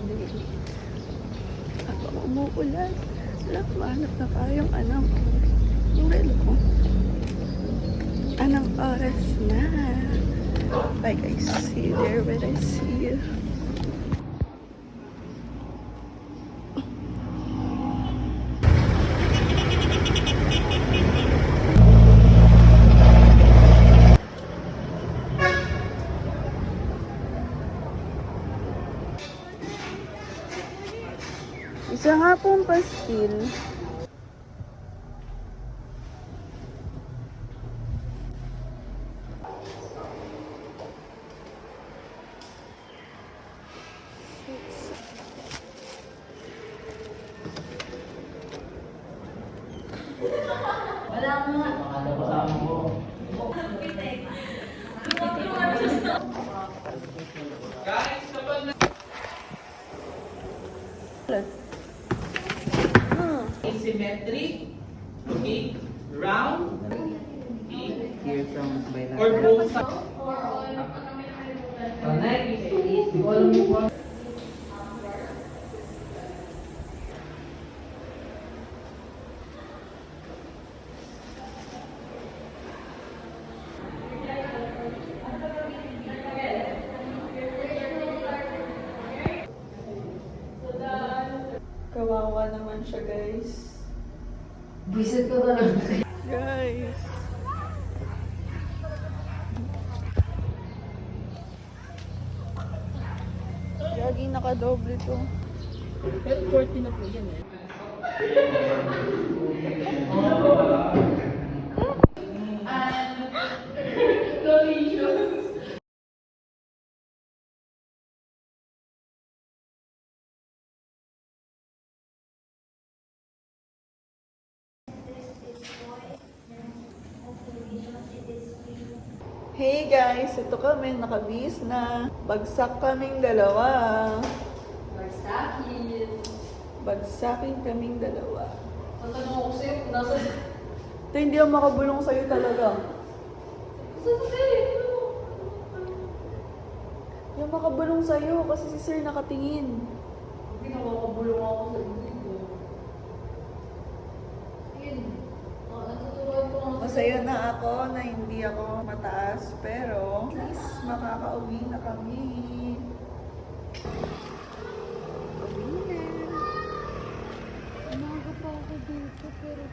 late. Habang umuulan, mahanap na tayong anong yung relo ko. Anong oras na? Bye guys, see you there when I see you. Isa nga pong pastil. Wala nga. Makala pa sa amin mo. Guys, kapag na... Asymmetric, okay, round, okay, Here from Baylan. or both sides. Next is all. Kawawa naman siya, guys. Visit ko na lang. Guys. Gagi, nakadoble to. Pero 40 na po yan eh. Hey guys, ito kami, nakabihis na. Bagsak kaming dalawa. Marsakin. Bagsakin kaming dalawa. Tatanong ako sa'yo kung nasa... Ito, hindi ako makabulong sa'yo talaga. Saan ka sa'yo? Hindi ako makabulong sa'yo kasi si sir nakatingin. Hindi na makabulong ako sa dito. Yun. Natuturuan ko lang. Masaya na ako na hindi ako mataas, pero please, makakauwi na kami. Uwi na. Umaga pa ako dito, pero